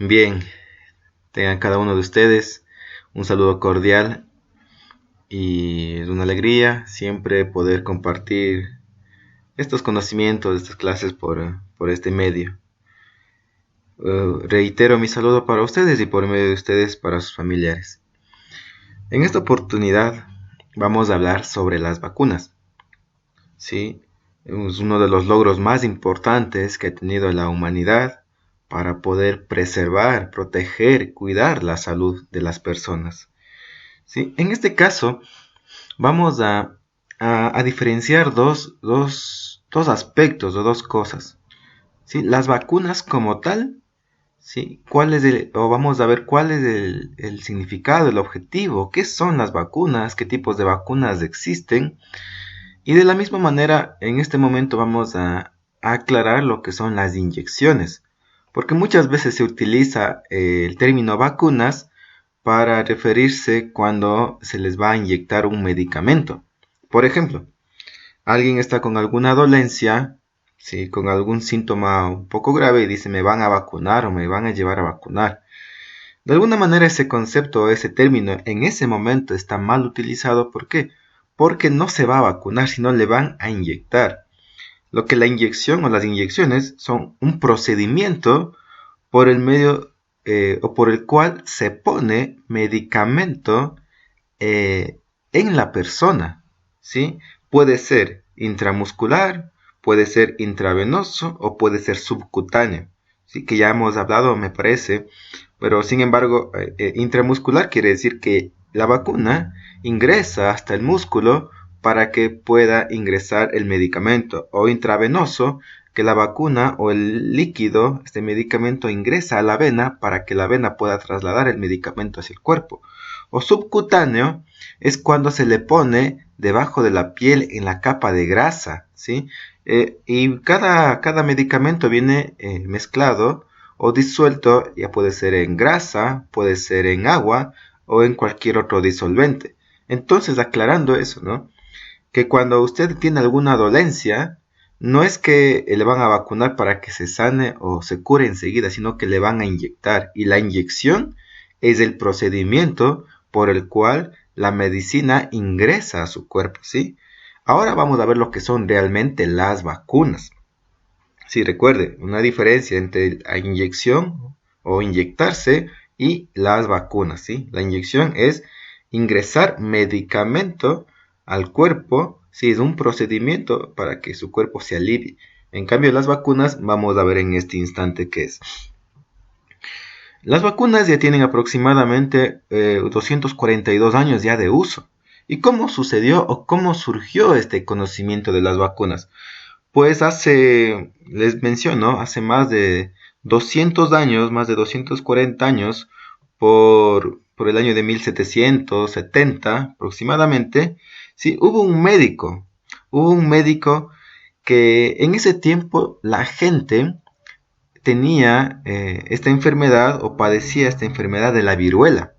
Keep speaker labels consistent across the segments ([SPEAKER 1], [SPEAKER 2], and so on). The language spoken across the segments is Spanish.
[SPEAKER 1] Bien, tengan cada uno de ustedes un saludo cordial y es una alegría siempre poder compartir estos conocimientos, estas clases por este medio. Reitero mi saludo para ustedes y por medio de ustedes para sus familiares. En esta oportunidad vamos a hablar sobre las vacunas. ¿Sí? Es uno de los logros más importantes que ha tenido la humanidad para poder preservar, proteger, cuidar la salud de las personas. ¿Sí? En este caso, vamos a diferenciar dos aspectos o dos cosas. ¿Sí? Las vacunas como tal, ¿sí? O vamos a ver cuál es el significado, el objetivo, qué son las vacunas, qué tipos de vacunas existen. Y de la misma manera, en este momento vamos a aclarar lo que son las inyecciones, porque muchas veces se utiliza el término vacunas para referirse cuando se les va a inyectar un medicamento. Por ejemplo, alguien está con alguna dolencia, ¿sí? Con algún síntoma un poco grave y dice me van a vacunar o me van a llevar a vacunar. De alguna manera ese concepto o ese término en ese momento está mal utilizado. ¿Por qué? Porque no se va a vacunar, sino le van a inyectar. Lo que la inyección o las inyecciones son un procedimiento por el medio o por el cual se pone medicamento en la persona, ¿sí? Puede ser intramuscular, puede ser intravenoso o puede ser subcutáneo, ¿sí? Que ya hemos hablado, me parece, pero sin embargo, intramuscular quiere decir que la vacuna ingresa hasta el músculo para que pueda ingresar el medicamento, o intravenoso, que la vacuna o el líquido, este medicamento, ingresa a la vena para que la vena pueda trasladar el medicamento hacia el cuerpo. O subcutáneo es cuando se le pone debajo de la piel en la capa de grasa, ¿sí? Y cada medicamento viene mezclado o disuelto, ya puede ser en grasa, puede ser en agua o en cualquier otro disolvente. Entonces, aclarando eso, ¿no? Que cuando usted tiene alguna dolencia, no es que le van a vacunar para que se sane o se cure enseguida, sino que le van a inyectar. Y la inyección es el procedimiento por el cual la medicina ingresa a su cuerpo, ¿sí? Ahora vamos a ver lo que son realmente las vacunas. Sí, recuerde, una diferencia entre la inyección o inyectarse y las vacunas, ¿sí? La inyección es ingresar medicamento al cuerpo, sí, es un procedimiento para que su cuerpo se alivie. En cambio, las vacunas, vamos a ver en este instante qué es. Las vacunas ya tienen aproximadamente 242 años ya de uso. ¿Y cómo sucedió o cómo surgió este conocimiento de las vacunas? Pues les menciono, hace más de 200 años, más de 240 años, por el año de 1770 aproximadamente, sí, hubo un médico que en ese tiempo la gente tenía esta enfermedad o padecía esta enfermedad de la viruela.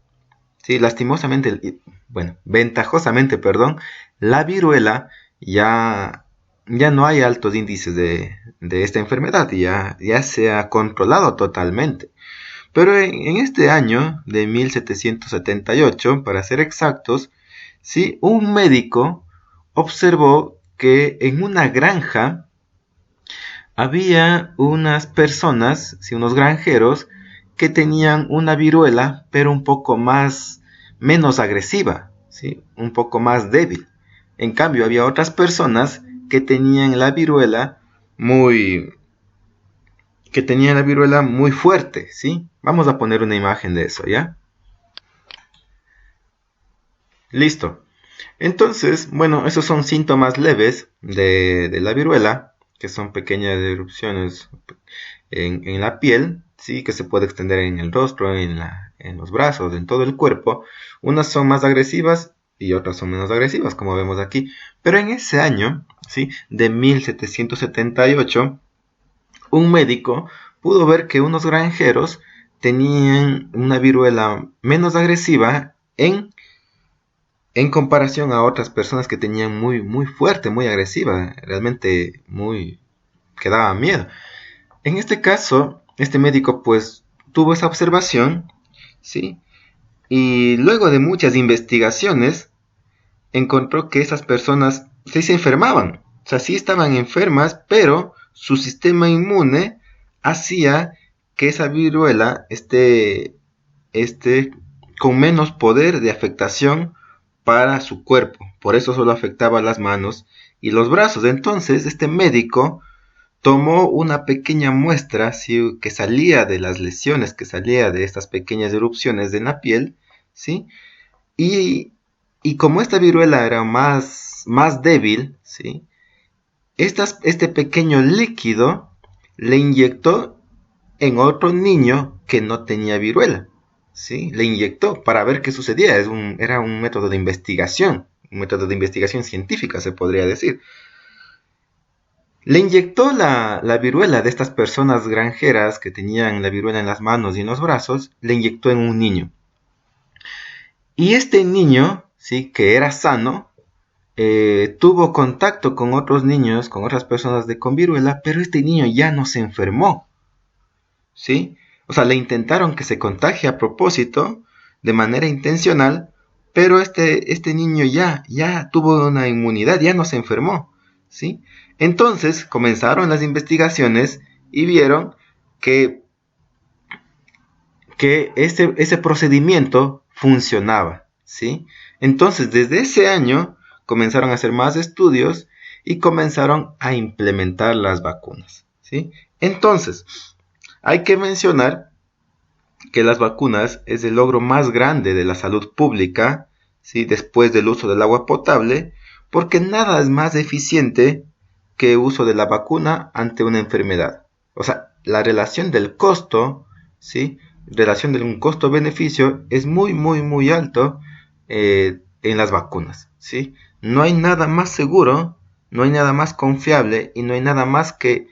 [SPEAKER 1] Sí, lastimosamente, bueno, ventajosamente, perdón, la viruela ya no hay altos índices de esta enfermedad, ya se ha controlado totalmente. Pero en este año de 1778, para ser exactos, sí, un médico observó que en una granja había unas personas, sí, unos granjeros, que tenían una viruela, pero un poco menos agresiva, ¿sí? Un poco más débil. En cambio, había otras personas que tenían la viruela muy, muy fuerte, ¿sí? Vamos a poner una imagen de eso, ¿ya? Listo. Entonces, bueno, esos son síntomas leves de la viruela, que son pequeñas erupciones en la piel, sí, que se puede extender en el rostro, en los brazos, en todo el cuerpo. Unas son más agresivas y otras son menos agresivas, como vemos aquí. Pero en ese año, sí, de 1778, un médico pudo ver que unos granjeros tenían una viruela menos agresiva en comparación a otras personas que tenían muy fuerte, muy agresiva, realmente que daba miedo. En este caso, este médico pues tuvo esa observación, ¿sí? Y luego de muchas investigaciones, encontró que esas personas sí se enfermaban. O sea, sí estaban enfermas, pero su sistema inmune hacía que esa viruela esté con menos poder de afectación para su cuerpo. Por eso solo afectaba las manos y los brazos. Entonces, este médico tomó una pequeña muestra, ¿sí?, que salía de las lesiones, que salía de estas pequeñas erupciones en la piel, ¿sí? Y, y como esta viruela era más débil, ¿sí?, este pequeño líquido le inyectó en otro niño que no tenía viruela, ¿sí? Le inyectó para ver qué sucedía. Era un método de investigación, un método de investigación científica, se podría decir. Le inyectó la viruela de estas personas granjeras que tenían la viruela en las manos y en los brazos, le inyectó en un niño. Y este niño, ¿sí?, que era sano, tuvo contacto con otros niños, con otras personas con viruela, pero este niño ya no se enfermó, ¿sí? O sea, le intentaron que se contagie a propósito, de manera intencional, pero este niño ya tuvo una inmunidad, ya no se enfermó, ¿sí? Entonces comenzaron las investigaciones y vieron que ese procedimiento funcionaba, ¿sí? Entonces, desde ese año comenzaron a hacer más estudios y comenzaron a implementar las vacunas, ¿sí? Entonces, hay que mencionar que las vacunas es el logro más grande de la salud pública, ¿sí?, después del uso del agua potable, porque nada es más eficiente que el uso de la vacuna ante una enfermedad. O sea, la relación del costo, ¿sí?, relación de un costo-beneficio es muy alto en las vacunas, ¿sí? No hay nada más seguro, no hay nada más confiable y no hay nada más que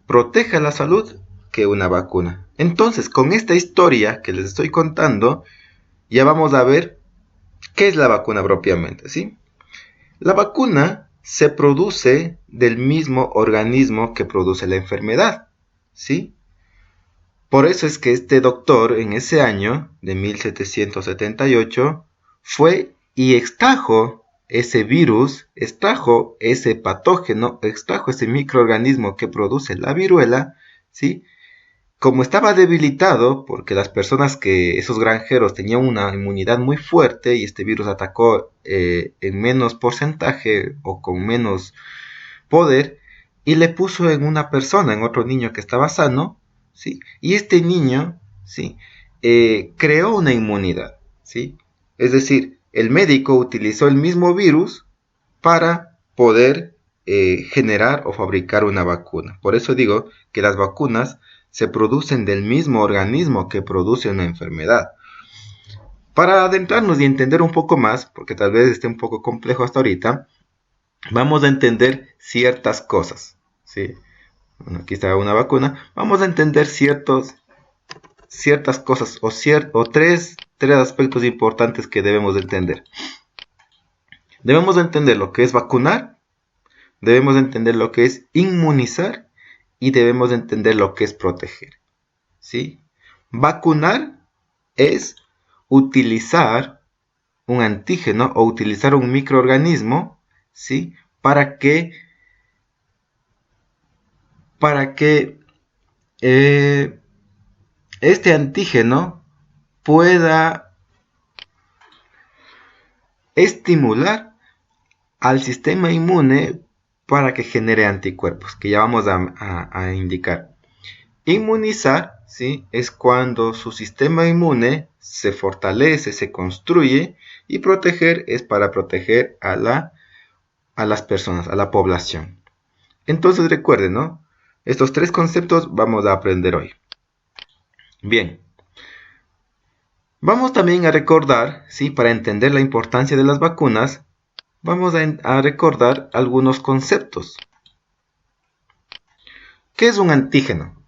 [SPEAKER 1] proteja la salud que una vacuna. Entonces, con esta historia que les estoy contando, ya vamos a ver qué es la vacuna propiamente, ¿sí? La vacuna se produce del mismo organismo que produce la enfermedad, ¿sí? Por eso es que este doctor en ese año de 1778 fue y extrajo ese virus, extrajo ese patógeno, extrajo ese microorganismo que produce la viruela, ¿sí? Como estaba debilitado, porque esos granjeros tenían una inmunidad muy fuerte y este virus atacó en menos porcentaje o con menos poder, y le puso en una persona, en otro niño que estaba sano, ¿sí? Y este niño, ¿sí?, creó una inmunidad, ¿sí? Es decir, el médico utilizó el mismo virus para poder generar o fabricar una vacuna. Por eso digo que las vacunas se producen del mismo organismo que produce una enfermedad. Para adentrarnos y entender un poco más, porque tal vez esté un poco complejo hasta ahorita, vamos a entender ciertas cosas, ¿sí? Bueno, aquí está una vacuna. Vamos a entender ciertas cosas o tres aspectos importantes que debemos de entender. Debemos de entender lo que es vacunar, debemos de entender lo que es inmunizar y debemos de entender lo que es proteger, ¿sí? Vacunar es utilizar un antígeno o utilizar un microorganismo, ¿sí?, para que este antígeno pueda estimular al sistema inmune para que genere anticuerpos, que ya vamos a indicar. Inmunizar, ¿sí?, es cuando su sistema inmune se fortalece, se construye, y proteger es para proteger a las personas, a la población. Entonces recuerden, ¿no? Estos tres conceptos vamos a aprender hoy. Bien. Vamos también a recordar, ¿sí?, para entender la importancia de las vacunas, vamos a recordar algunos conceptos. ¿Qué es un antígeno?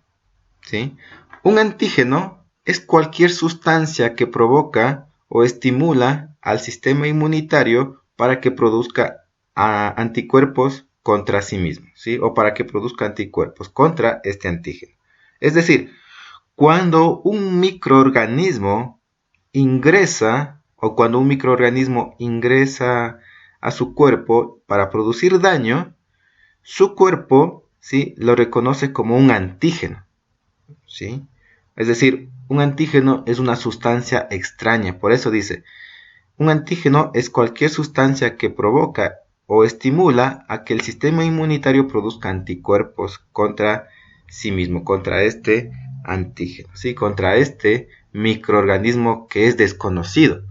[SPEAKER 1] ¿Sí? Un antígeno es cualquier sustancia que provoca o estimula al sistema inmunitario para que produzca anticuerpos contra sí mismo, ¿sí?, o para que produzca anticuerpos contra este antígeno. Es decir, cuando un microorganismo ingresa a su cuerpo para producir daño, su cuerpo, ¿sí?, lo reconoce como un antígeno, ¿sí? Es decir, un antígeno es una sustancia extraña. Por eso dice, un antígeno es cualquier sustancia que provoca o estimula a que el sistema inmunitario produzca anticuerpos contra sí mismo, contra este antígeno, ¿sí?, contra este microorganismo que es desconocido.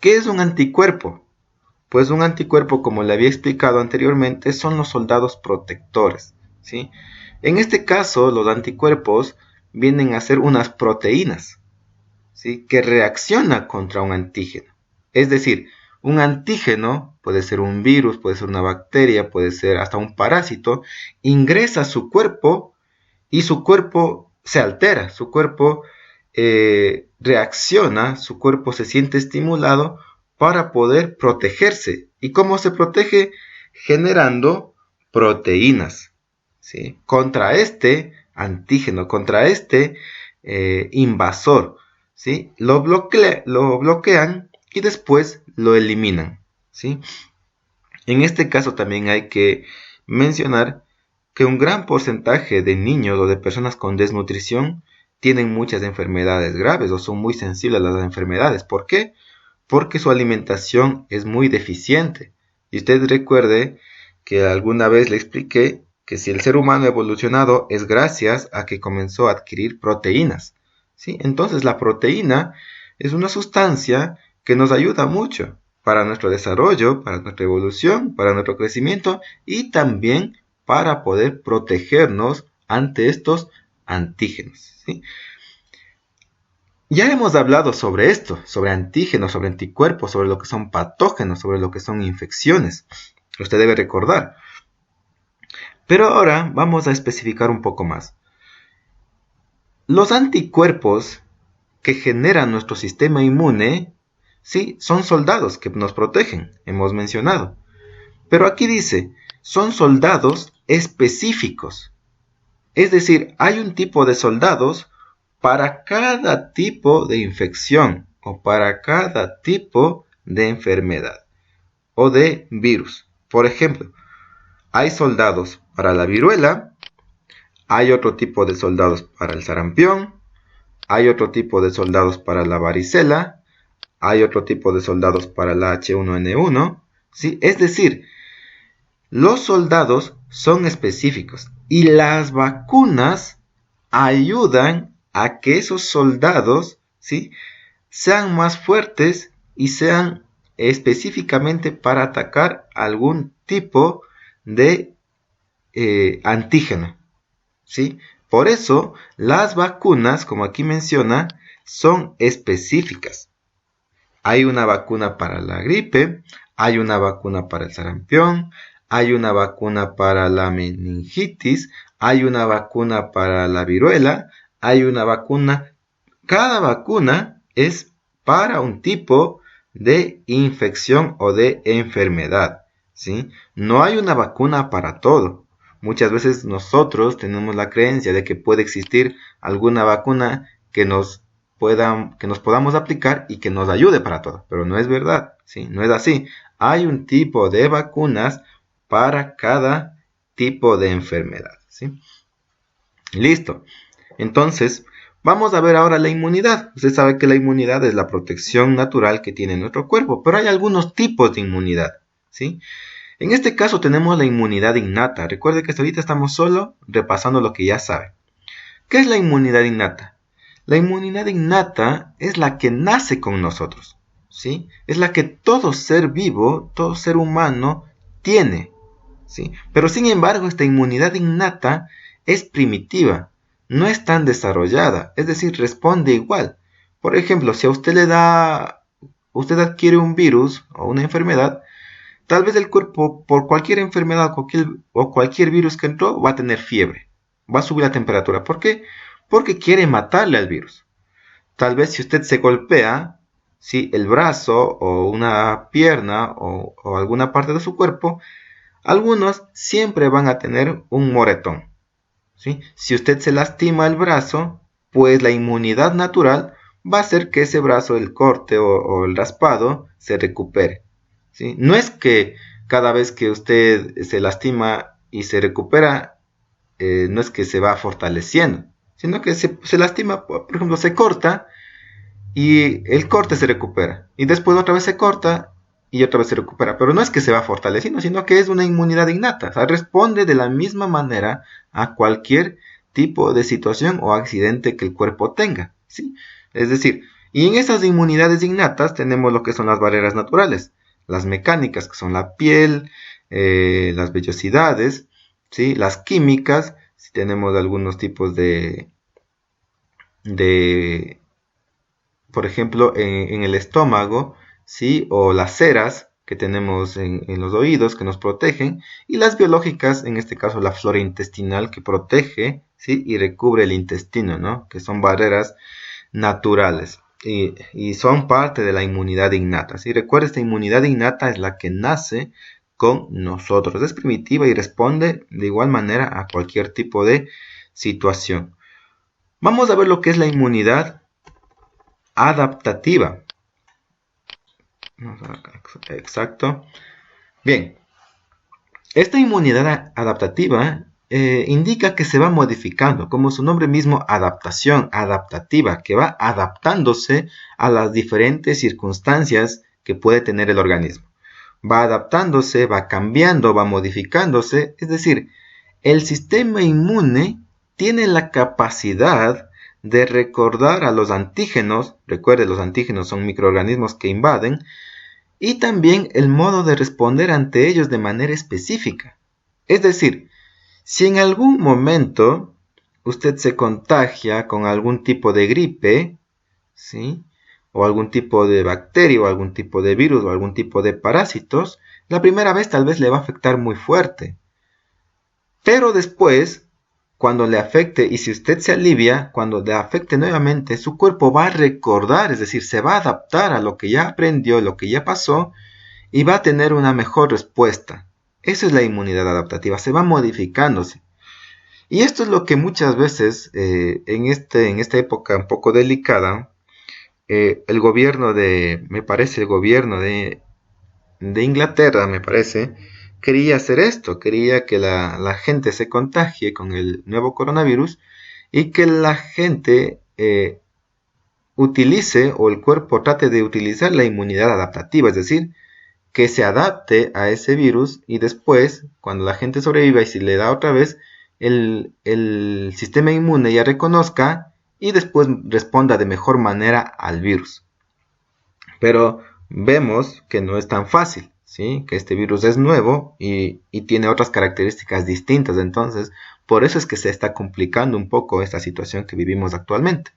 [SPEAKER 1] ¿Qué es un anticuerpo? Pues un anticuerpo, como le había explicado anteriormente, son los soldados protectores, ¿sí? En este caso, los anticuerpos vienen a ser unas proteínas, ¿sí?, que reaccionan contra un antígeno. Es decir, un antígeno puede ser un virus, puede ser una bacteria, puede ser hasta un parásito, ingresa a su cuerpo y su cuerpo se altera, su cuerpo reacciona, su cuerpo se siente estimulado para poder protegerse. ¿Y cómo se protege? Generando proteínas, ¿sí?, contra este antígeno, contra este invasor, ¿sí? Lo bloquean y después lo eliminan, ¿sí? En este caso también hay que mencionar que un gran porcentaje de niños o de personas con desnutrición tienen muchas enfermedades graves o son muy sensibles a las enfermedades. ¿Por qué? Porque su alimentación es muy deficiente. Y usted recuerde que alguna vez le expliqué que si el ser humano ha evolucionado es gracias a que comenzó a adquirir proteínas, ¿sí? Entonces la proteína es una sustancia que nos ayuda mucho para nuestro desarrollo, para nuestra evolución, para nuestro crecimiento y también para poder protegernos ante estos antígenos, ¿sí? Ya hemos hablado sobre esto, sobre antígenos, sobre anticuerpos, sobre lo que son patógenos, sobre lo que son infecciones. Usted debe recordar. Pero ahora vamos a especificar un poco más. Los anticuerpos que genera nuestro sistema inmune, sí, son soldados que nos protegen, hemos mencionado. Pero aquí dice, son soldados específicos. Es decir, hay un tipo de soldados para cada tipo de infección o para cada tipo de enfermedad o de virus. Por ejemplo, hay soldados para la viruela, hay otro tipo de soldados para el sarampión, hay otro tipo de soldados para la varicela, hay otro tipo de soldados para la H1N1, ¿sí? Es decir, los soldados son específicos y las vacunas ayudan a que esos soldados, ¿sí?, sean más fuertes y sean específicamente para atacar algún tipo de antígeno, ¿sí? Por eso, las vacunas, como aquí menciona, son específicas. Hay una vacuna para la gripe, hay una vacuna para el sarampión, hay una vacuna para la meningitis, hay una vacuna para la viruela, hay una vacuna. Cada vacuna es para un tipo de infección o de enfermedad, ¿sí? No hay una vacuna para todo. Muchas veces nosotros tenemos la creencia de que puede existir alguna vacuna que nos podamos aplicar y que nos ayude para todo, pero no es verdad, ¿sí? No es así. Hay un tipo de vacunas para cada tipo de enfermedad, ¿sí? Listo. Entonces, vamos a ver ahora la inmunidad. Usted sabe que la inmunidad es la protección natural que tiene nuestro cuerpo, pero hay algunos tipos de inmunidad, ¿sí? En este caso tenemos la inmunidad innata. Recuerde que hasta ahorita estamos solo repasando lo que ya sabe. ¿Qué es la inmunidad innata? La inmunidad innata es la que nace con nosotros, ¿sí? Es la que todo ser vivo, todo ser humano tiene, ¿sí? Pero sin embargo, esta inmunidad innata es primitiva, no es tan desarrollada, es decir, responde igual. Por ejemplo, si a usted usted adquiere un virus o una enfermedad, tal vez el cuerpo, por cualquier enfermedad o cualquier virus que entró, va a tener fiebre, va a subir la temperatura. ¿Por qué? Porque quiere matarle al virus. Tal vez si usted se golpea, ¿sí?, el brazo o una pierna o alguna parte de su cuerpo, algunos siempre van a tener un moretón, ¿sí? Si usted se lastima el brazo, pues la inmunidad natural va a hacer que ese brazo, el corte o el raspado, se recupere, ¿sí? No es que cada vez que usted se lastima y se recupera, no es que se va fortaleciendo, sino que se lastima, por ejemplo, se corta y el corte se recupera. Y después otra vez se corta y otra vez se recupera. Pero no es que se va fortaleciendo, sino que es una inmunidad innata. O sea, responde de la misma manera a cualquier tipo de situación o accidente que el cuerpo tenga, ¿sí? Es decir, y en esas inmunidades innatas tenemos lo que son las barreras naturales. Las mecánicas, que son la piel, las vellosidades, ¿sí? Las químicas, si tenemos algunos tipos de por ejemplo, en el estómago, ¿sí? O las ceras que tenemos en los oídos que nos protegen, y las biológicas, en este caso la flora intestinal que protege, ¿sí? Y recubre el intestino, ¿no? Que son barreras naturales y son parte de la inmunidad innata, ¿sí? Recuerda, esta inmunidad innata es la que nace con nosotros, es primitiva y responde de igual manera a cualquier tipo de situación. Vamos a ver lo que es la inmunidad adaptativa. Exacto. Bien, esta inmunidad adaptativa indica que se va modificando, como su nombre mismo, adaptación adaptativa, que va adaptándose a las diferentes circunstancias que puede tener el organismo. Va adaptándose, va cambiando, va modificándose, es decir, el sistema inmune tiene la capacidad de recordar a los antígenos, recuerde, los antígenos son microorganismos que invaden, y también el modo de responder ante ellos de manera específica. Es decir, si en algún momento usted se contagia con algún tipo de gripe, ¿sí? O algún tipo de bacteria, o algún tipo de virus, o algún tipo de parásitos, la primera vez tal vez le va a afectar muy fuerte. Pero después, cuando le afecte, y si usted se alivia, cuando le afecte nuevamente, su cuerpo va a recordar, es decir, se va a adaptar a lo que ya aprendió, lo que ya pasó, y va a tener una mejor respuesta. Eso es la inmunidad adaptativa, se va modificándose. Y esto es lo que muchas veces, en esta época un poco delicada, el gobierno me parece el gobierno de Inglaterra, me parece, quería hacer esto, quería que la gente se contagie con el nuevo coronavirus y que la gente utilice, o el cuerpo trate de utilizar la inmunidad adaptativa, es decir, que se adapte a ese virus y después, cuando la gente sobreviva y si le da otra vez, el sistema inmune ya reconozca y después responda de mejor manera al virus. Pero vemos que no es tan fácil, ¿sí? Que este virus es nuevo y tiene otras características distintas, entonces por eso es que se está complicando un poco esta situación que vivimos actualmente.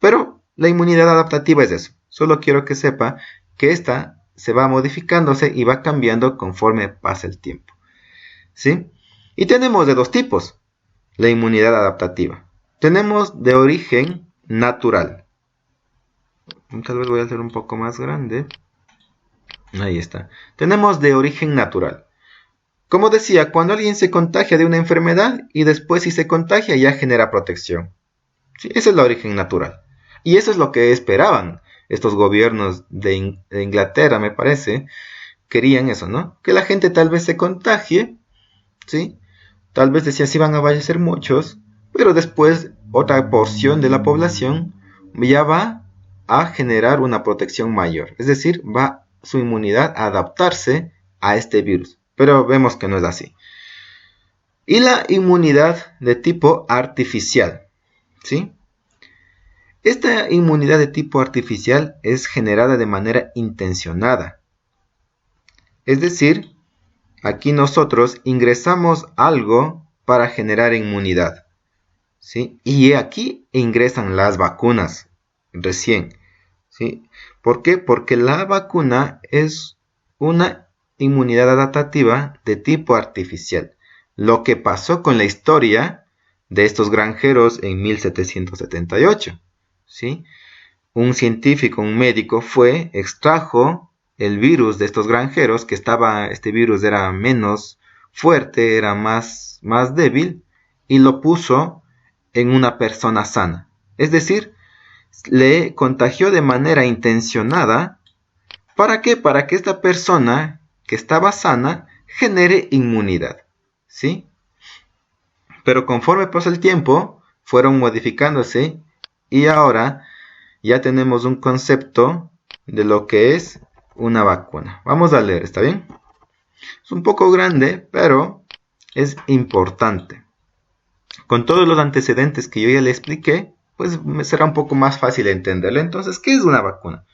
[SPEAKER 1] Pero la inmunidad adaptativa es eso, solo quiero que sepa que esta se va modificándose y va cambiando conforme pasa el tiempo, ¿sí? Y tenemos de dos tipos la inmunidad adaptativa. Tenemos de origen natural. Tal vez voy a hacer un poco más grande. Ahí está. Tenemos de origen natural. Como decía, cuando alguien se contagia de una enfermedad y después si se contagia ya genera protección. Sí, ese es el origen natural. Y eso es lo que esperaban estos gobiernos de Inglaterra, me parece. Querían eso, ¿no? Que la gente tal vez se contagie, ¿sí? Tal vez decía, sí van a fallecer muchos, pero después otra porción de la población ya va a generar una protección mayor. Es decir, va su inmunidad a adaptarse a este virus. Pero vemos que no es así. Y la inmunidad de tipo artificial, ¿sí? Esta inmunidad de tipo artificial es generada de manera intencionada. Es decir, aquí nosotros ingresamos algo para generar inmunidad, ¿sí? Y aquí ingresan las vacunas recién, ¿sí? ¿Por qué? Porque la vacuna es una inmunidad adaptativa de tipo artificial. Lo que pasó con la historia de estos granjeros en 1778, ¿sí? Un científico, un médico extrajo el virus de estos granjeros, este virus era menos fuerte, era más débil, y lo puso en una persona sana. Es decir, le contagió de manera intencionada. ¿Para qué? Para que esta persona que estaba sana genere inmunidad, ¿sí? Pero conforme pasa el tiempo, fueron modificándose y ahora ya tenemos un concepto de lo que es una vacuna. Vamos a leer, ¿está bien? Es un poco grande, pero es importante. Con todos los antecedentes que yo ya le expliqué, pues me será un poco más fácil entenderlo. Entonces, ¿qué es una vacuna?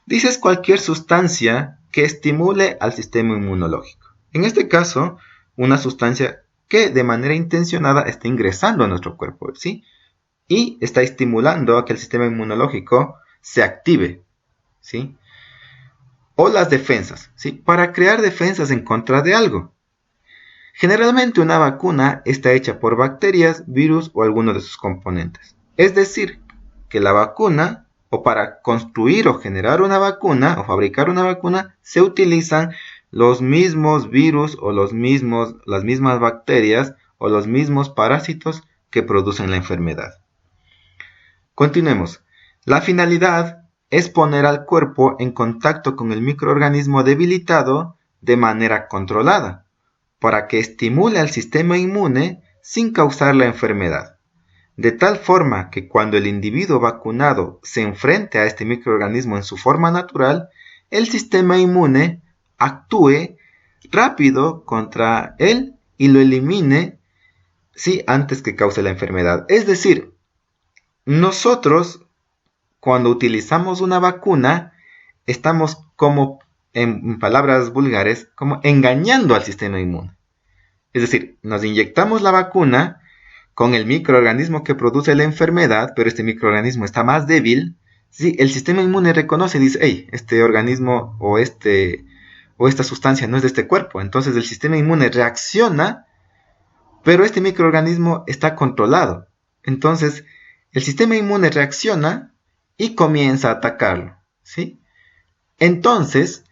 [SPEAKER 1] Dice es cualquier sustancia que estimule al sistema inmunológico. En este caso, una sustancia que de manera intencionada está ingresando a nuestro cuerpo, ¿sí? Y está estimulando a que el sistema inmunológico se active, ¿sí? O las defensas, ¿sí? Para crear defensas en contra de algo. Generalmente una vacuna está hecha por bacterias, virus o alguno de sus componentes. Es decir, que la vacuna, o para construir o generar una vacuna, o fabricar una vacuna, se utilizan los mismos virus o las mismas bacterias o los mismos parásitos que producen la enfermedad. Continuemos. La finalidad es poner al cuerpo en contacto con el microorganismo debilitado de manera controlada, para que estimule al sistema inmune sin causar la enfermedad, de tal forma que cuando el individuo vacunado se enfrente a este microorganismo en su forma natural, el sistema inmune actúe rápido contra él y lo elimine, sí, antes que cause la enfermedad. Es decir, nosotros cuando utilizamos una vacuna estamos como, en palabras vulgares, como engañando al sistema inmune. Es decir, nos inyectamos la vacuna con el microorganismo que produce la enfermedad, pero este microorganismo está más débil. Sí, el sistema inmune reconoce y dice, hey, este organismo o esta sustancia no es de este cuerpo. Entonces el sistema inmune reacciona, pero este microorganismo está controlado. Entonces el sistema inmune reacciona y comienza a atacarlo, ¿sí? Entonces,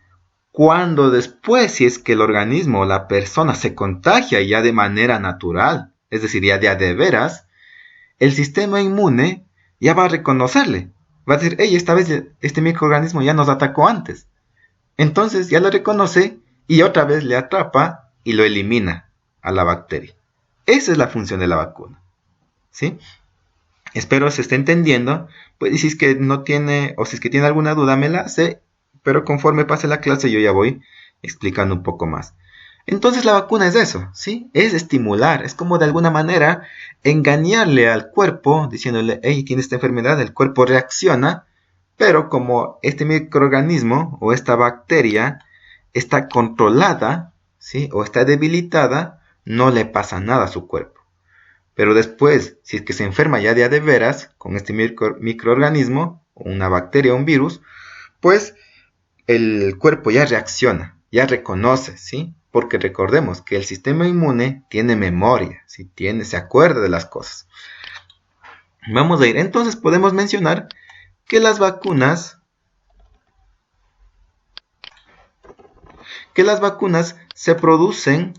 [SPEAKER 1] cuando después, si es que el organismo o la persona se contagia ya de manera natural, es decir, ya de veras, el sistema inmune ya va a reconocerle. Va a decir, hey, esta vez este microorganismo ya nos atacó antes. Entonces ya lo reconoce y otra vez le atrapa y lo elimina a la bacteria. Esa es la función de la vacuna, ¿sí? Espero se esté entendiendo. Pues si es que no tiene, o si es que tiene alguna duda, me la hace. Pero conforme pase la clase yo ya voy explicando un poco más. Entonces la vacuna es eso, ¿sí? Es estimular, es como de alguna manera engañarle al cuerpo, diciéndole, hey, tiene esta enfermedad, el cuerpo reacciona, pero como este microorganismo o esta bacteria está controlada, ¿sí? O está debilitada, no le pasa nada a su cuerpo. Pero después, si es que se enferma ya de veras con este microorganismo, una bacteria o un virus, pues el cuerpo ya reacciona, ya reconoce, ¿sí? Porque recordemos que el sistema inmune tiene memoria, ¿sí? Se acuerda de las cosas. Vamos a ir, entonces podemos mencionar que las vacunas se producen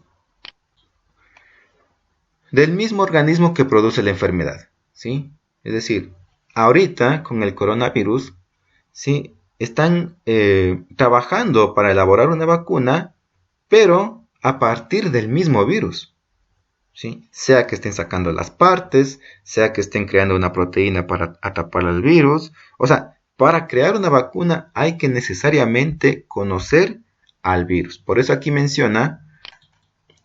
[SPEAKER 1] del mismo organismo que produce la enfermedad, ¿sí? Es decir, ahorita con el coronavirus, ¿sí? Están trabajando para elaborar una vacuna, pero a partir del mismo virus, ¿sí? Sea que estén sacando las partes, sea que estén creando una proteína para atrapar al virus. O sea, para crear una vacuna hay que necesariamente conocer al virus. Por eso aquí menciona,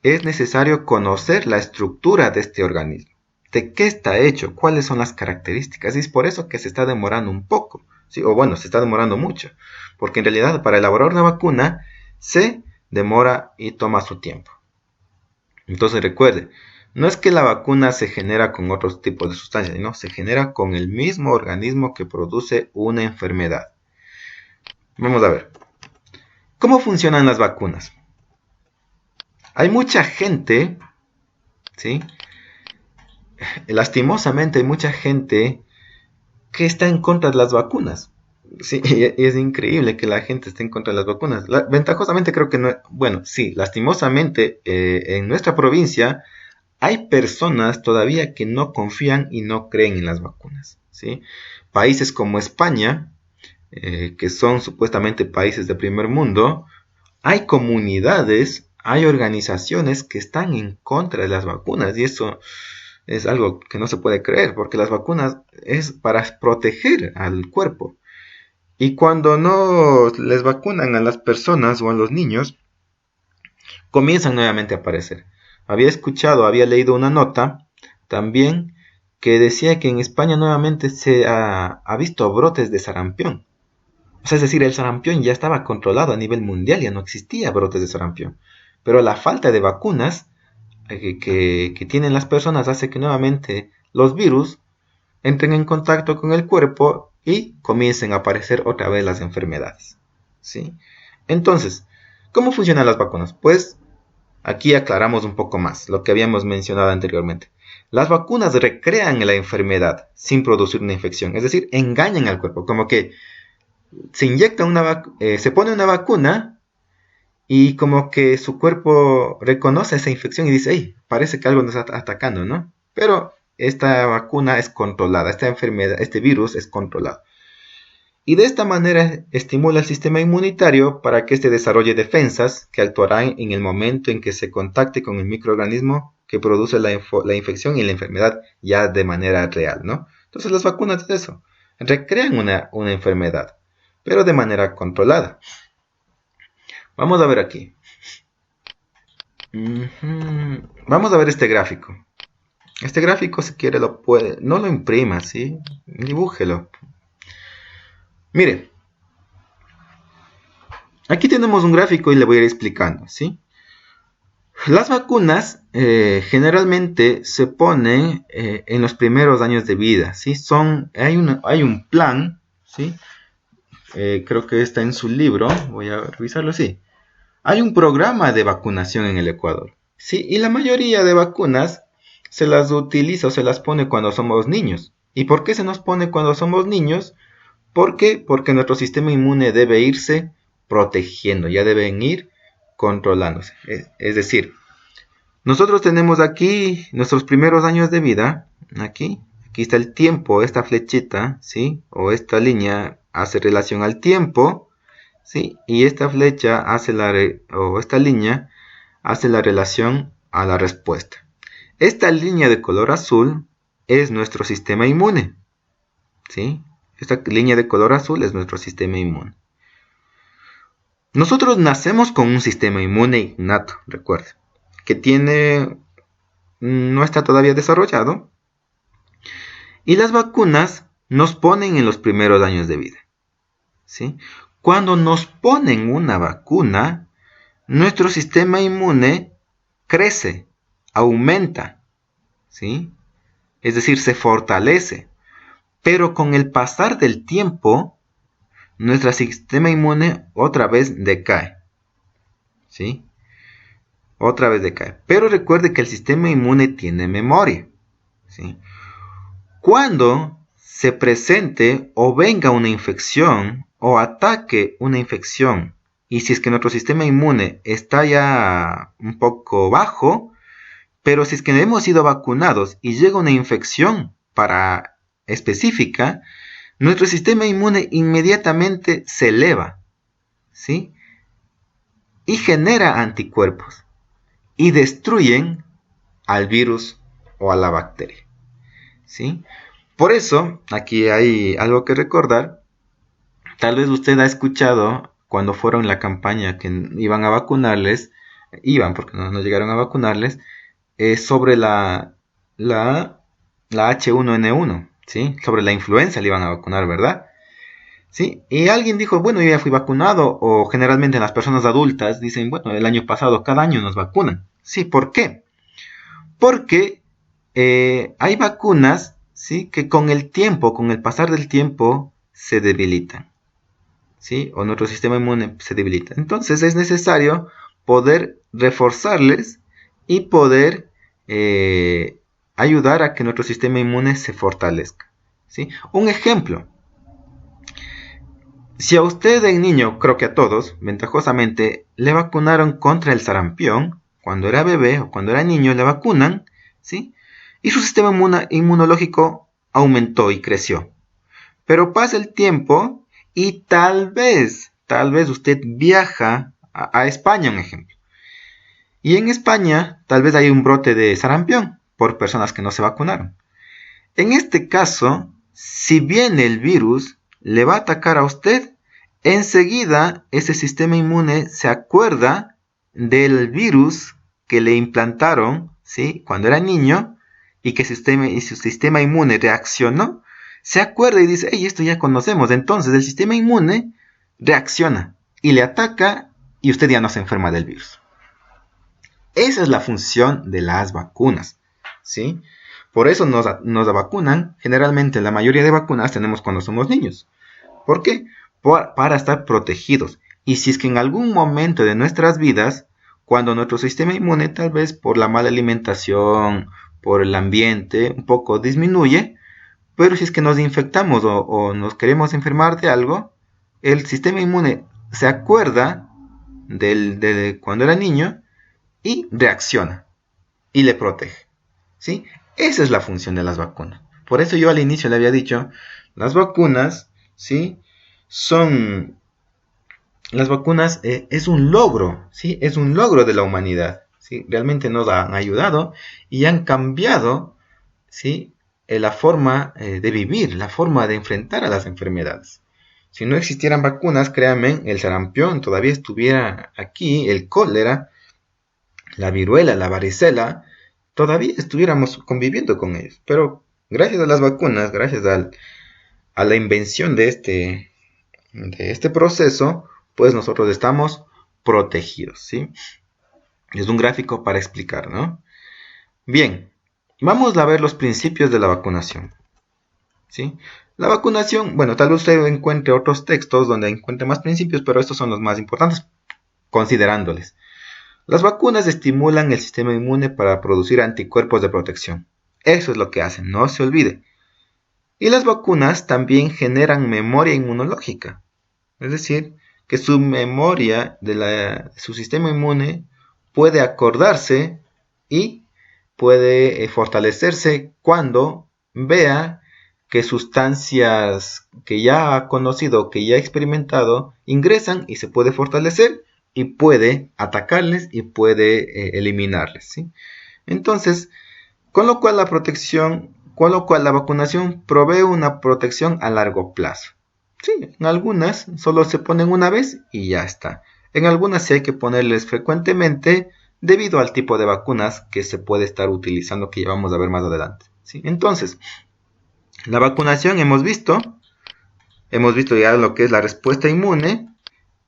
[SPEAKER 1] es necesario conocer la estructura de este organismo. ¿De qué está hecho? ¿Cuáles son las características? Y es por eso que se está demorando un poco. ¿Sí? O bueno, se está demorando mucho, porque en realidad para elaborar una vacuna se demora y toma su tiempo. Entonces recuerde, no es que la vacuna se genera con otros tipos de sustancias, no, se genera con el mismo organismo que produce una enfermedad. Vamos a ver, ¿cómo funcionan las vacunas? Hay mucha gente, ¿sí? Lastimosamente hay mucha gente que está en contra de las vacunas. Sí, y es increíble que la gente esté en contra de las vacunas. Ventajosamente creo que no, bueno, sí, lastimosamente en nuestra provincia hay personas todavía que no confían y no creen en las vacunas, ¿sí? Países como España, que son supuestamente países de primer mundo, hay comunidades, hay organizaciones que están en contra de las vacunas y eso es algo que no se puede creer porque las vacunas es para proteger al cuerpo. Y cuando no les vacunan a las personas o a los niños, comienzan nuevamente a aparecer. Había leído una nota también que decía que en España nuevamente se ha visto brotes de sarampión. O sea, es decir, el sarampión ya estaba controlado a nivel mundial, ya no existía brotes de sarampión. Pero la falta de vacunas que tienen las personas hace que nuevamente los virus entren en contacto con el cuerpo y comiencen a aparecer otra vez las enfermedades, ¿sí? Entonces, ¿cómo funcionan las vacunas? Pues aquí aclaramos un poco más lo que habíamos mencionado anteriormente. Las vacunas recrean la enfermedad sin producir una infección, es decir, engañan al cuerpo, como que se pone una vacuna y como que su cuerpo reconoce esa infección y dice, hey, parece que algo nos está atacando, ¿no? Pero esta vacuna es controlada, esta enfermedad, este virus es controlado. Y de esta manera estimula el sistema inmunitario para que éste desarrolle defensas que actuarán en el momento en que se contacte con el microorganismo que produce la infección y la enfermedad ya de manera real, ¿no? Entonces las vacunas es eso, recrean una enfermedad, pero de manera controlada. Vamos a ver aquí. Vamos a ver este gráfico. Este gráfico, si quiere, no lo imprima, ¿sí? Dibújelo. Mire, aquí tenemos un gráfico y le voy a ir explicando, ¿sí? Las vacunas generalmente se ponen en los primeros años de vida, ¿sí? Hay un plan, ¿sí? Creo que está en su libro, voy a revisarlo, sí. Hay un programa de vacunación en el Ecuador, ¿sí? Y la mayoría de vacunas se las utiliza o se las pone cuando somos niños. ¿Y por qué se nos pone cuando somos niños? ¿Por qué? Porque nuestro sistema inmune debe irse protegiendo, ya deben ir controlándose. Es decir, nosotros tenemos aquí nuestros primeros años de vida, aquí está el tiempo, esta flechita, ¿sí? O esta línea hace relación al tiempo, ¿sí? Y esta flecha o esta línea hace la relación a la respuesta. Esta línea de color azul es nuestro sistema inmune, ¿sí? Esta línea de color azul es nuestro sistema inmune. Nosotros nacemos con un sistema inmune innato, recuerden, que no está todavía desarrollado, y las vacunas nos ponen en los primeros años de vida, ¿sí? Cuando nos ponen una vacuna, nuestro sistema inmune crece, aumenta, ¿sí? Es decir, se fortalece. Pero con el pasar del tiempo, nuestro sistema inmune otra vez decae, ¿sí? Otra vez decae. Pero recuerde que el sistema inmune tiene memoria, ¿sí? Cuando se presente o venga una infección o ataque una infección, y si es que nuestro sistema inmune está ya un poco bajo, pero si es que hemos sido vacunados y llega una infección específica, nuestro sistema inmune inmediatamente se eleva, ¿sí? Y genera anticuerpos y destruyen al virus o a la bacteria, ¿sí? Por eso, aquí hay algo que recordar. Tal vez usted ha escuchado cuando fueron la campaña que iban a vacunarles, porque no llegaron a vacunarles, sobre la H1N1, ¿sí? Sobre la influenza le iban a vacunar, ¿verdad? ¿Sí? Y alguien dijo, bueno, yo ya fui vacunado, o generalmente las personas adultas dicen, bueno, el año pasado, cada año nos vacunan. Sí, ¿por qué? Porque hay vacunas, ¿sí? Que con el tiempo, con el pasar del tiempo, se debilitan, ¿sí? O nuestro sistema inmune se debilita. Entonces es necesario poder reforzarles y poder ayudar a que nuestro sistema inmune se fortalezca, ¿sí? Un ejemplo. Si a usted de niño, creo que a todos, ventajosamente, le vacunaron contra el sarampión, cuando era bebé o cuando era niño le vacunan, ¿sí? Y su sistema inmunológico aumentó y creció. Pero pasa el tiempo y tal vez usted viaja a España, un ejemplo. Y en España tal vez hay un brote de sarampión por personas que no se vacunaron. En este caso, si bien el virus le va a atacar a usted, enseguida ese sistema inmune se acuerda del virus que le implantaron, ¿sí?, cuando era niño, y que su sistema inmune reaccionó, se acuerda y dice, hey, esto ya conocemos. Entonces el sistema inmune reacciona y le ataca y usted ya no se enferma del virus. Esa es la función de las vacunas, ¿sí? Por eso nos vacunan. Generalmente la mayoría de vacunas tenemos cuando somos niños. ¿Por qué? Para estar protegidos. Y si es que en algún momento de nuestras vidas, cuando nuestro sistema inmune, tal vez por la mala alimentación, por el ambiente, un poco disminuye, pero si es que nos infectamos o nos queremos enfermar de algo, el sistema inmune se acuerda de cuando era niño y reacciona y le protege, ¿sí? Esa es la función de las vacunas. Por eso yo al inicio le había dicho, las vacunas, ¿sí?, las vacunas es un logro, ¿sí? Es un logro de la humanidad, ¿sí? Realmente nos han ayudado y han cambiado, ¿sí?, la forma de vivir, la forma de enfrentar a las enfermedades. Si no existieran vacunas, créanme, el sarampión todavía estuviera aquí, el cólera, la viruela, la varicela, todavía estuviéramos conviviendo con ellos. Pero gracias a las vacunas, gracias a la invención de este proceso, pues nosotros estamos protegidos, ¿sí? Es un gráfico para explicar, ¿no? Bien, vamos a ver los principios de la vacunación, ¿sí? La vacunación, bueno, tal vez usted encuentre otros textos donde encuentre más principios, pero estos son los más importantes, considerándoles. Las vacunas estimulan el sistema inmune para producir anticuerpos de protección. Eso es lo que hacen, no se olvide. Y las vacunas también generan memoria inmunológica. Es decir, que su memoria su sistema inmune puede acordarse y puede fortalecerse cuando vea que sustancias que ya ha conocido, que ya ha experimentado, ingresan y se puede fortalecer y puede atacarles y puede eliminarles, ¿sí? Entonces, con lo cual la vacunación provee una protección a largo plazo. Sí, en algunas solo se ponen una vez y ya está. En algunas sí hay que ponerles frecuentemente debido al tipo de vacunas que se puede estar utilizando, que ya vamos a ver más adelante, ¿sí? Entonces, la vacunación hemos visto ya lo que es la respuesta inmune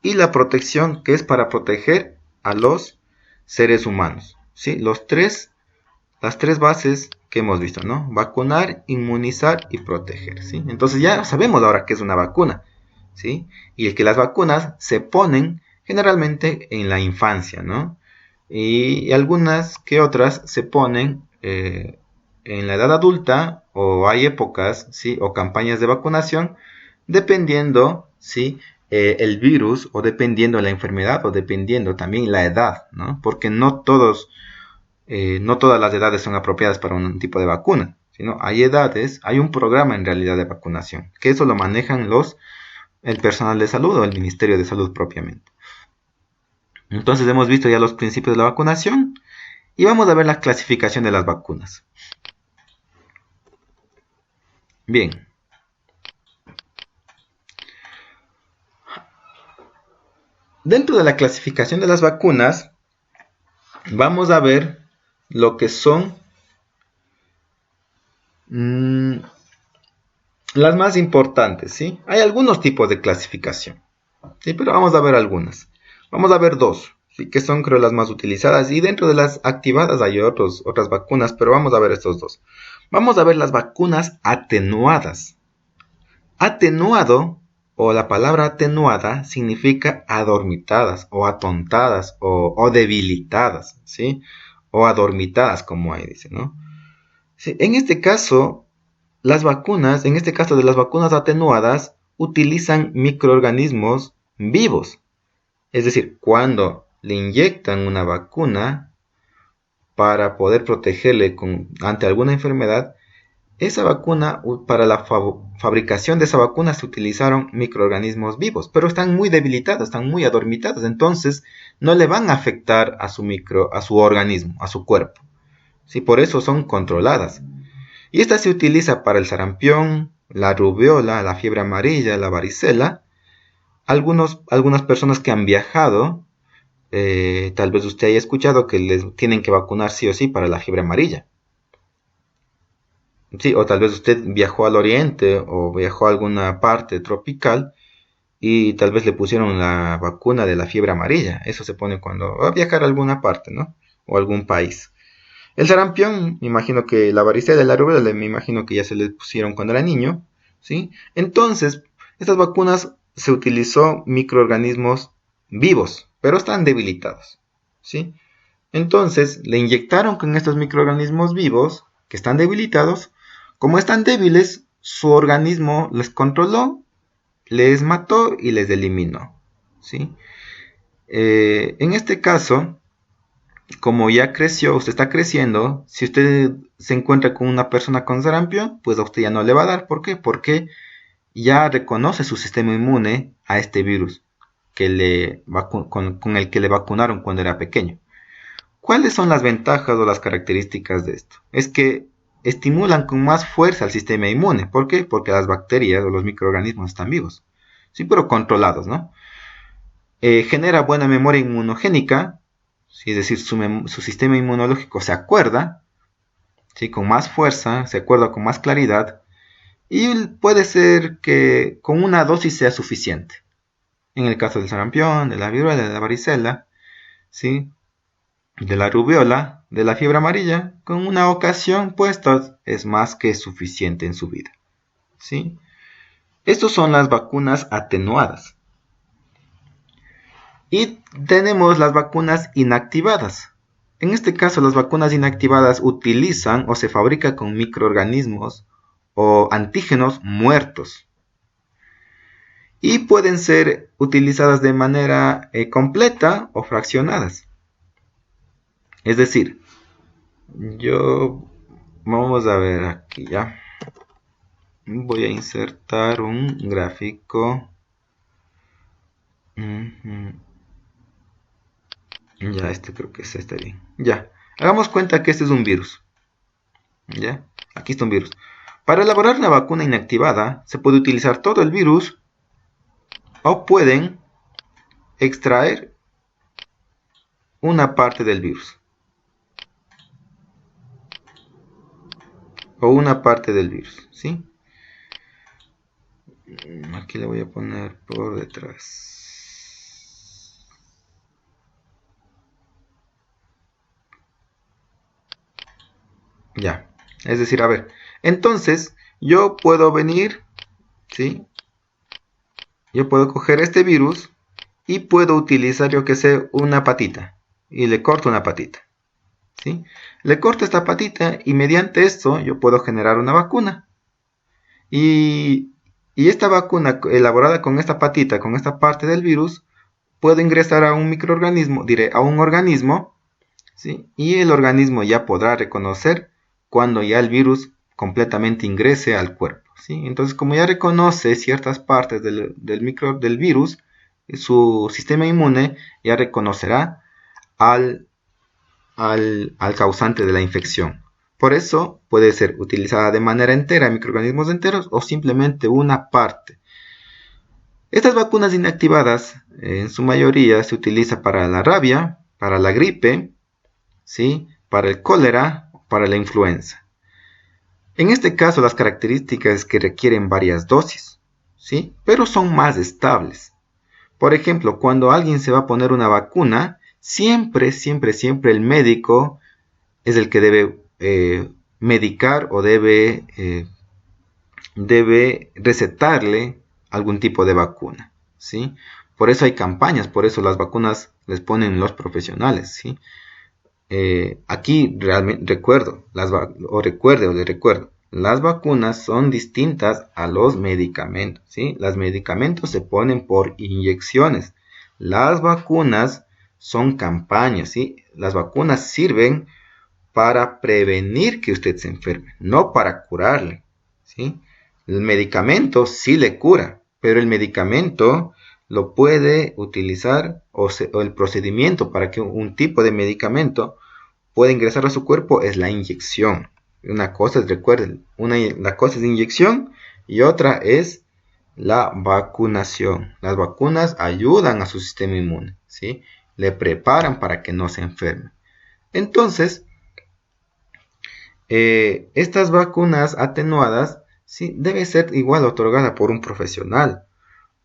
[SPEAKER 1] y la protección, que es para proteger a los seres humanos, ¿sí? Las tres bases que hemos visto, ¿no? Vacunar, inmunizar y proteger, ¿sí? Entonces ya sabemos ahora qué es una vacuna, ¿sí? Y que las vacunas se ponen generalmente en la infancia, ¿no? Y algunas que otras se ponen en la edad adulta, o hay épocas, ¿sí?, o campañas de vacunación, dependiendo, ¿sí?, el virus, o dependiendo la enfermedad, o dependiendo también la edad, ¿no? Porque no todas las edades son apropiadas para un tipo de vacuna, sino hay edades, hay un programa en realidad de vacunación, que eso lo manejan el personal de salud o el Ministerio de Salud propiamente. Entonces hemos visto ya los principios de la vacunación y vamos a ver la clasificación de las vacunas. Bien. Dentro de la clasificación de las vacunas, vamos a ver lo que son las más importantes, ¿sí? Hay algunos tipos de clasificación, ¿sí? Pero vamos a ver algunas. Vamos a ver dos, ¿sí?, que son, creo, las más utilizadas. Y dentro de las activadas hay otras vacunas, pero vamos a ver estos dos. Vamos a ver las vacunas atenuadas. Atenuado, o la palabra atenuada, significa adormitadas, o atontadas, o debilitadas, ¿sí? O adormitadas, como ahí dice, ¿no? Sí, en este caso de las vacunas atenuadas, utilizan microorganismos vivos. Es decir, cuando le inyectan una vacuna, para poder protegerle ante alguna enfermedad, esa vacuna, para la fabricación de esa vacuna se utilizaron microorganismos vivos, pero están muy debilitados, están muy adormitados, entonces no le van a afectar a su organismo, a su cuerpo. ¿Sí? Por eso son controladas. Y esta se utiliza para el sarampión, la rubiola, la fiebre amarilla, la varicela. Algunas personas que han viajado, tal vez usted haya escuchado que les tienen que vacunar sí o sí para la fiebre amarilla. Sí, o tal vez usted viajó al oriente o viajó a alguna parte tropical y tal vez le pusieron la vacuna de la fiebre amarilla. Eso se pone cuando va a viajar a alguna parte, ¿no? O algún país. El sarampión, me imagino que la varicela y la rubiola, me imagino que ya se le pusieron cuando era niño, ¿sí? Entonces, estas vacunas se utilizó microorganismos vivos, pero están debilitados, ¿sí? Entonces, le inyectaron con estos microorganismos vivos, que están debilitados. Como están débiles, su organismo les controló, les mató y les eliminó, ¿sí? En este caso, como ya creció, usted está creciendo, si usted se encuentra con una persona con sarampión, pues a usted ya no le va a dar. ¿Por qué? Porque ya reconoce su sistema inmune a este virus con el que le vacunaron cuando era pequeño. ¿Cuáles son las ventajas o las características de esto? Es que estimulan con más fuerza al sistema inmune. ¿Por qué? Porque las bacterias o los microorganismos están vivos. Sí, pero controlados, ¿no? Genera buena memoria inmunogénica, ¿sí? Es decir, su sistema inmunológico se acuerda, ¿sí? Con más fuerza, se acuerda con más claridad, y puede ser que con una dosis sea suficiente. En el caso del sarampión, de la viruela, de la varicela, ¿sí? De la rubiola, de la fiebre amarilla, con una ocasión puesta es más que suficiente en su vida, ¿sí? Estas son las vacunas atenuadas. Y tenemos las vacunas inactivadas. En este caso, las vacunas inactivadas utilizan o se fabrican con microorganismos o antígenos muertos. Y pueden ser utilizadas de manera completa o fraccionadas. Es decir, vamos a ver aquí ya. Voy a insertar un gráfico. Ya, este creo que está bien. Ya, hagamos cuenta que este es un virus. Ya, aquí está un virus. Para elaborar una vacuna inactivada, se puede utilizar todo el virus o pueden extraer una parte del virus. O una parte del virus, ¿sí? Aquí le voy a poner por detrás. Ya, es decir, a ver, entonces yo puedo venir, ¿sí? Yo puedo coger este virus y puedo utilizar, yo que sé, una patita. Y le corto una patita, ¿sí? Le corto esta patita y mediante esto yo puedo generar una vacuna. Y esta vacuna elaborada con esta patita, con esta parte del virus, puede ingresar a un microorganismo, a un organismo, ¿sí? Y el organismo ya podrá reconocer cuando ya el virus completamente ingrese al cuerpo, ¿sí? Entonces, como ya reconoce ciertas partes del virus, su sistema inmune ya reconocerá al causante de la infección. Por eso puede ser utilizada de manera entera, microorganismos enteros, o simplemente una parte. Estas vacunas inactivadas, en su mayoría, se utiliza para la rabia, para la gripe, ¿sí? Para el cólera, para la influenza. En este caso, las características es que requieren varias dosis, ¿sí? Pero son más estables. Por ejemplo, cuando alguien se va a poner una vacuna, siempre el médico es el que debe medicar o debe recetarle algún tipo de vacuna, ¿sí? Por eso hay campañas, por eso las vacunas les ponen los profesionales, ¿sí? Aquí realmente recuerdo, las vacunas son distintas a los medicamentos, ¿sí? Los medicamentos se ponen por inyecciones. Las vacunas son campañas, ¿sí? Las vacunas sirven para prevenir que usted se enferme, no para curarle, ¿sí? El medicamento sí le cura, pero el medicamento lo puede utilizar o el procedimiento para que un tipo de medicamento pueda ingresar a su cuerpo es la inyección. Una cosa es, recuerden, la cosa es inyección y otra es la vacunación. Las vacunas ayudan a su sistema inmune, ¿sí? Le preparan para que no se enferme. Entonces, estas vacunas atenuadas, sí, debe ser igual otorgada por un profesional.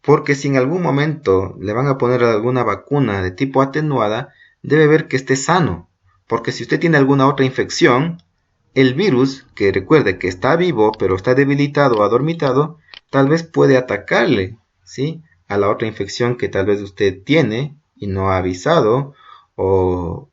[SPEAKER 1] Porque si en algún momento le van a poner alguna vacuna de tipo atenuada, debe ver que esté sano. Porque si usted tiene alguna otra infección, el virus, que recuerde que está vivo pero está debilitado o adormitado, tal vez puede atacarle, ¿sí? A la otra infección que tal vez usted tiene y no ha avisado o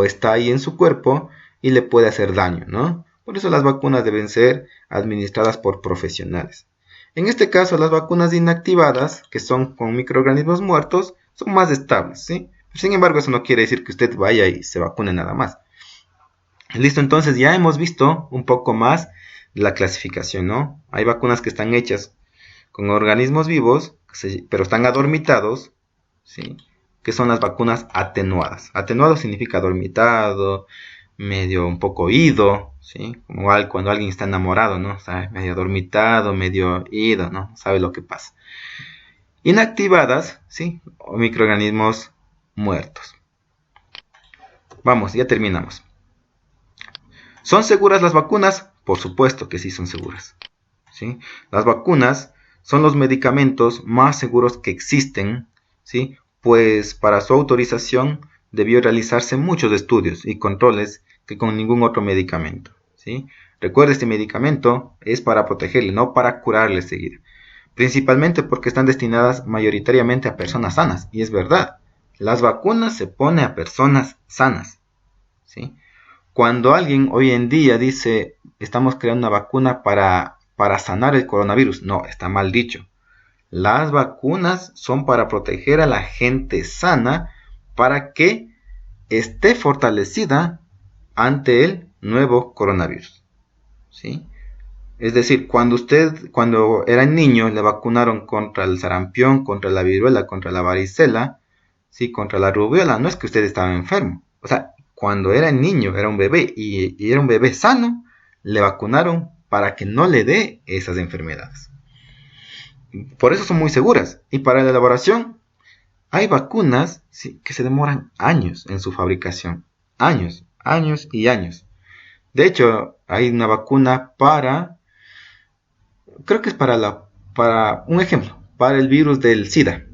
[SPEAKER 1] está ahí en su cuerpo y le puede hacer daño, ¿no? Por eso las vacunas deben ser administradas por profesionales. En este caso, las vacunas inactivadas, que son con microorganismos muertos, son más estables, ¿sí? Sin embargo, eso no quiere decir que usted vaya y se vacune nada más. Listo, entonces ya hemos visto un poco más la clasificación, ¿no? Hay vacunas que están hechas con organismos vivos, pero están adormitados, ¿sí? Que son las vacunas atenuadas. Atenuado significa adormitado, medio un poco ido, ¿sí? Como cuando alguien está enamorado, ¿no? O sea, medio adormitado, medio ido, ¿no? Sabe lo que pasa. Inactivadas, ¿sí? O microorganismos muertos. Vamos, ya terminamos. ¿Son seguras las vacunas? Por supuesto que sí son seguras, ¿sí? Las vacunas son los medicamentos más seguros que existen, ¿sí? Pues para su autorización debió realizarse muchos estudios y controles que con ningún otro medicamento, ¿sí? Recuerde, este medicamento es para protegerle, no para curarle seguida. Principalmente porque están destinadas mayoritariamente a personas sanas. Y es verdad, las vacunas se ponen a personas sanas, ¿sí? Cuando alguien hoy en día dice, estamos creando una vacuna para sanar el coronavirus, no, está mal dicho. Las vacunas son para proteger a la gente sana para que esté fortalecida ante el nuevo coronavirus, ¿sí? Es decir, cuando era niño, le vacunaron contra el sarampión, contra la viruela, contra la varicela, ¿sí? Contra la rubiola. No es que usted estaba enfermo. O sea, cuando era niño, era un bebé y era un bebé sano, le vacunaron para que no le dé esas enfermedades. Por eso son muy seguras. Y para la elaboración, hay vacunas, ¿sí?, que se demoran años en su fabricación. Años, años y años. De hecho, hay una vacuna creo que es para un ejemplo, para el virus del SIDA.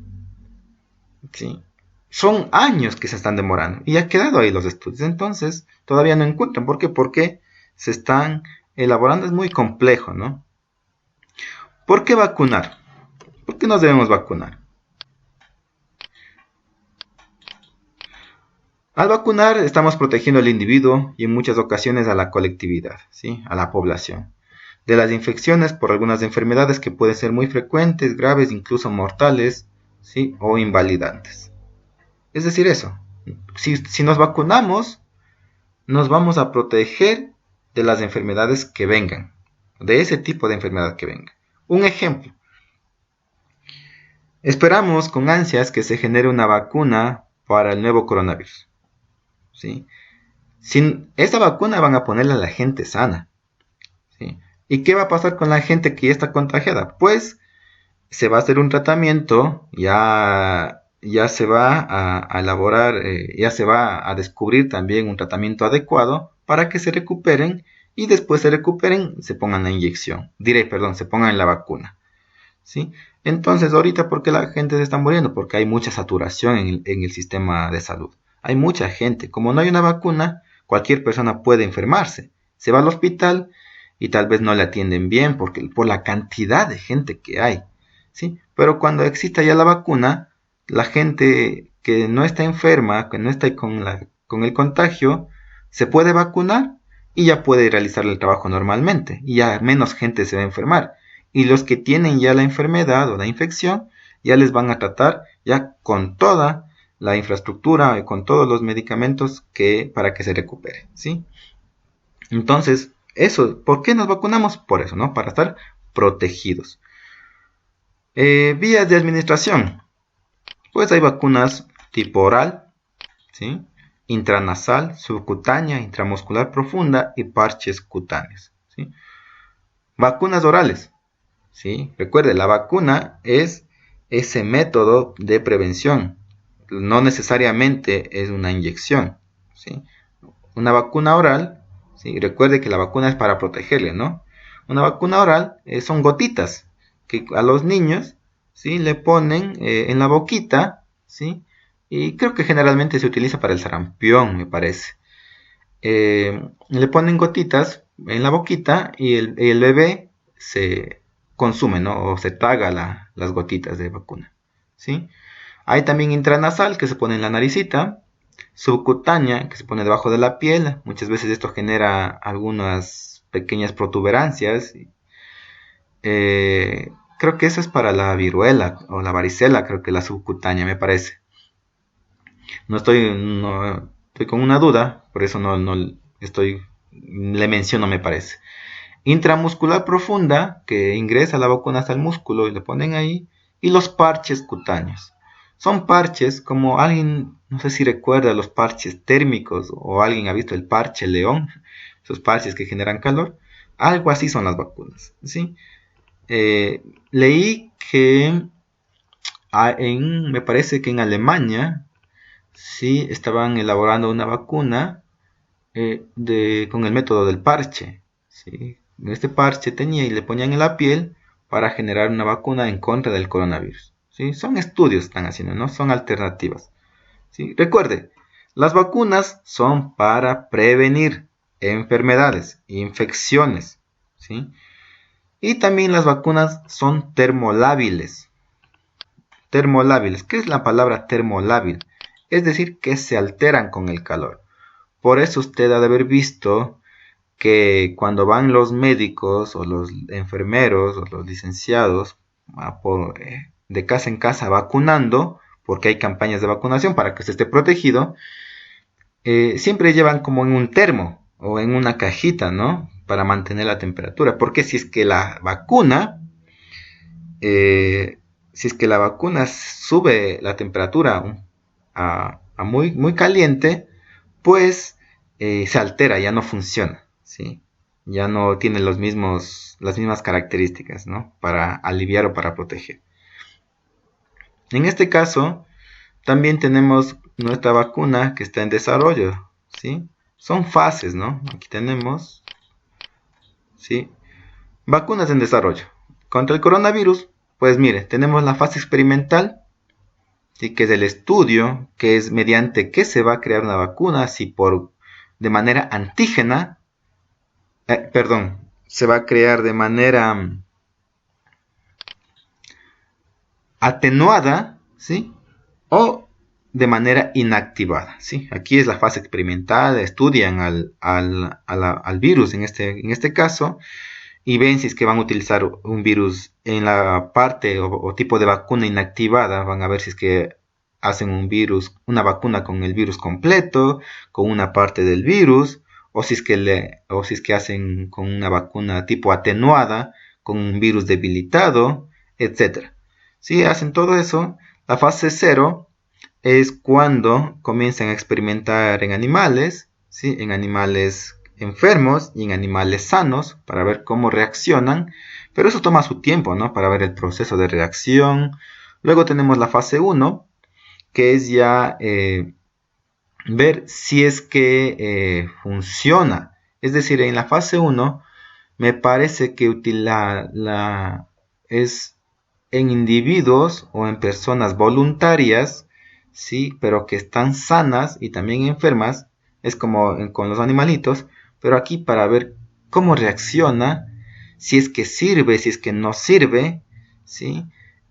[SPEAKER 1] ¿Sí? Son años que se están demorando y ha quedado ahí los estudios. Entonces, todavía no encuentran. ¿Por qué? Porque se están elaborando. Es muy complejo, ¿no? ¿Por qué vacunar? ¿Por qué nos debemos vacunar? Al vacunar estamos protegiendo al individuo y en muchas ocasiones a la colectividad, ¿sí?, a la población, de las infecciones por algunas enfermedades que pueden ser muy frecuentes, graves, incluso mortales, ¿sí?, o invalidantes. Es decir, eso, si nos vacunamos, nos vamos a proteger de las enfermedades que vengan, de ese tipo de enfermedad que venga. Un ejemplo, esperamos con ansias que se genere una vacuna para el nuevo coronavirus, ¿sí? Sin esta vacuna van a ponerla a la gente sana, ¿sí? ¿Y qué va a pasar con la gente que ya está contagiada? Pues se va a hacer un tratamiento, ya se va a elaborar, ya se va a descubrir también un tratamiento adecuado para que se recuperen y después se recuperen, se pongan la inyección, se pongan la vacuna, ¿sí? Entonces, ahorita, ¿por qué la gente se está muriendo? Porque hay mucha saturación en el sistema de salud. Hay mucha gente. Como no hay una vacuna, cualquier persona puede enfermarse. Se va al hospital y tal vez no le atienden bien por la cantidad de gente que hay, ¿sí? Pero cuando exista ya la vacuna, la gente que no está enferma, que no está con el contagio, se puede vacunar y ya puede realizar el trabajo normalmente. Y ya menos gente se va a enfermar. Y los que tienen ya la enfermedad o la infección, ya les van a tratar ya con toda la infraestructura, con todos los medicamentos para que se recupere, ¿sí? Entonces, eso, ¿por qué nos vacunamos? Por eso, ¿no? Para estar protegidos. Vías de administración. Pues hay vacunas tipo oral, ¿sí? Intranasal, subcutánea, intramuscular profunda y parches cutáneos, ¿sí? Vacunas orales, ¿sí? Recuerde, la vacuna es ese método de prevención, no necesariamente es una inyección, ¿sí? Una vacuna oral, ¿sí? Recuerde que la vacuna es para protegerle, ¿no? Una vacuna oral son gotitas que a los niños, ¿sí? Le ponen en la boquita, ¿sí? Y creo que generalmente se utiliza para el sarampión, me parece. Le ponen gotitas en la boquita y el bebé se consume, ¿no? O se traga las gotitas de vacuna, ¿sí? Hay también intranasal que se pone en la naricita, subcutánea que se pone debajo de la piel. Muchas veces esto genera algunas pequeñas protuberancias. Creo que eso es para la viruela o la varicela, creo que la subcutánea me parece. No estoy con una duda, por eso le menciono me parece. Intramuscular profunda, que ingresa la vacuna hasta el músculo y le ponen ahí, y los parches cutáneos. Son parches como alguien, no sé si recuerda los parches térmicos o alguien ha visto el parche león, esos parches que generan calor. Algo así son las vacunas, ¿sí? Leí que me parece que en Alemania sí estaban elaborando una vacuna con el método del parche, ¿sí? Este parche tenía y le ponían en la piel para generar una vacuna en contra del coronavirus, ¿sí? Son estudios que están haciendo, no son alternativas, ¿sí? Recuerde, las vacunas son para prevenir enfermedades, infecciones, ¿sí? Y también las vacunas son termolábiles. Termolábiles, ¿qué es la palabra termolábil? Es decir, que se alteran con el calor. Por eso usted ha de haber visto que cuando van los médicos o los enfermeros o los licenciados de casa en casa vacunando, porque hay campañas de vacunación para que usted esté protegido, siempre llevan como en un termo o en una cajita, ¿no? Para mantener la temperatura. Porque si es que la vacuna, sube la temperatura a muy, muy caliente, pues se altera, ya no funciona, ¿sí? Ya no tiene las mismas características, ¿no? Para aliviar o para proteger. En este caso, también tenemos nuestra vacuna que está en desarrollo, ¿sí? Son fases, ¿no? Aquí tenemos, ¿sí? Vacunas en desarrollo. Contra el coronavirus, pues mire, tenemos la fase experimental, ¿sí? Que es el estudio, que es mediante que se va a crear una vacuna, si de manera antígena, se va a crear de manera atenuada, ¿sí? O de manera inactivada, ¿sí? Aquí es la fase experimental, estudian al virus en este caso, y ven si es que van a utilizar un virus en la parte o tipo de vacuna inactivada. Van a ver si es que hacen una vacuna con el virus completo, con una parte del virus, o si es que hacen con una vacuna tipo atenuada, con un virus debilitado, etc. Si hacen todo eso, la fase 0 es cuando comienzan a experimentar en animales, ¿sí? En animales enfermos y en animales sanos para ver cómo reaccionan, pero eso toma su tiempo, ¿no? Para ver el proceso de reacción. Luego tenemos la fase 1, que es ya ver si es que funciona. Es decir, en la fase 1 me parece que es en individuos o en personas voluntarias, sí, pero que están sanas y también enfermas. Es como con los animalitos, pero aquí para ver cómo reacciona, si es que sirve, si es que no sirve, ¿sí?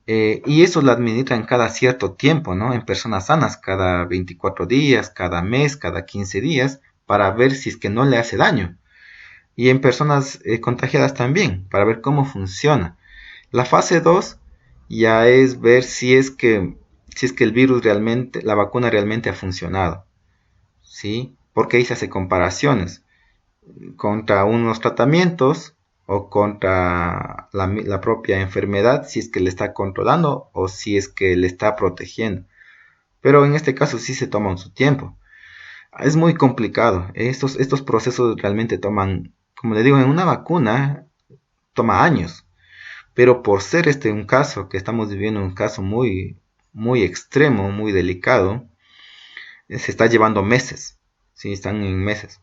[SPEAKER 1] Y eso lo administran cada cierto tiempo, ¿no? En personas sanas, cada 24 días, cada mes, cada 15 días, para ver si es que no le hace daño. Y en personas contagiadas también, para ver cómo funciona. La fase 2 ya es ver si es que si es que el virus realmente, la vacuna realmente ha funcionado, ¿sí? Porque ahí se hace comparaciones contra unos tratamientos o contra la propia enfermedad, si es que le está controlando o si es que le está protegiendo. Pero en este caso sí se toma su tiempo. Es muy complicado. Estos procesos realmente toman, como le digo, en una vacuna toma años. Pero por ser este un caso que estamos viviendo, un caso muy extremo, muy delicado, se está llevando meses. Sí, están en meses.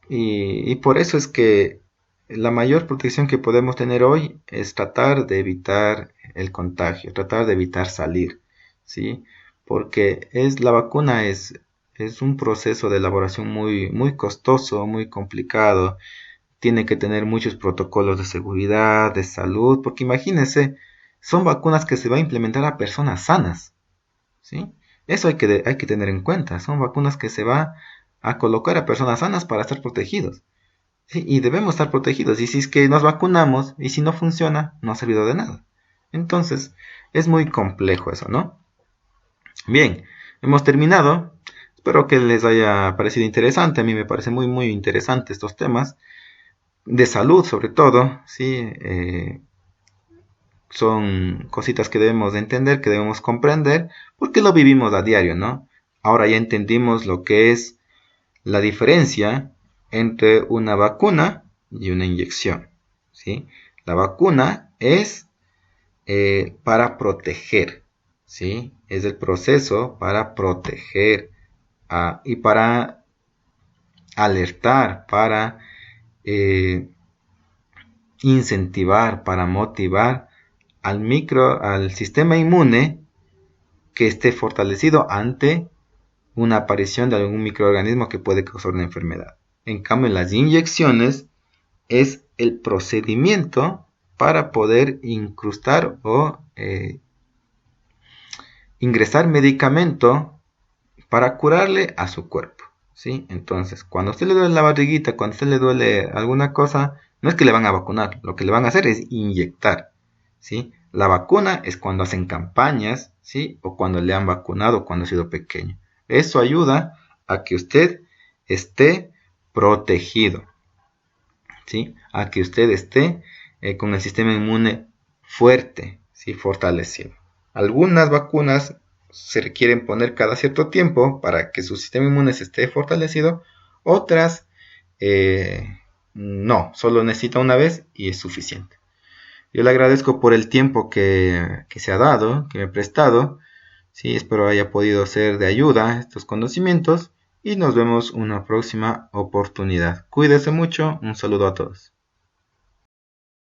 [SPEAKER 1] Y por eso es que la mayor protección que podemos tener hoy es tratar de evitar el contagio, tratar de evitar salir, ¿sí? Porque la vacuna es un proceso de elaboración muy costoso, muy complicado. Tiene que tener muchos protocolos de seguridad, de salud, porque imagínense, son vacunas que se va a implementar a personas sanas, ¿sí? Eso hay que tener en cuenta. Son vacunas que se va a colocar a personas sanas para estar protegidos. ¿Sí? Y debemos estar protegidos. Y si es que nos vacunamos y si no funciona, no ha servido de nada. Entonces, es muy complejo eso, ¿no? Bien, hemos terminado. Espero que les haya parecido interesante. A mí me parece muy interesante estos temas. De salud, sobre todo, ¿sí? Son cositas que debemos de entender, que debemos comprender, porque lo vivimos a diario, ¿no? Ahora ya entendimos lo que es la diferencia entre una vacuna y una inyección, ¿sí? La vacuna es para proteger, ¿sí? Es el proceso para proteger y para alertar, para eh, incentivar, para motivar al sistema inmune que esté fortalecido ante una aparición de algún microorganismo que puede causar una enfermedad. En cambio, en las inyecciones es el procedimiento para poder incrustar o ingresar medicamento para curarle a su cuerpo, ¿sí? Entonces, cuando a usted le duele la barriguita, cuando a usted le duele alguna cosa, no es que le van a vacunar, lo que le van a hacer es inyectar, ¿sí? La vacuna es cuando hacen campañas, ¿sí? O cuando le han vacunado cuando ha sido pequeño. Eso ayuda a que usted esté protegido, ¿sí? A que usted esté con el sistema inmune fuerte, ¿sí? Fortalecido. Algunas vacunas se requieren poner cada cierto tiempo para que su sistema inmune se esté fortalecido. Otras no, solo necesita una vez y es suficiente. Yo le agradezco por el tiempo que se ha dado, que me ha prestado. Sí, espero haya podido ser de ayuda estos conocimientos y nos vemos una próxima oportunidad. Cuídese mucho, un saludo a todos.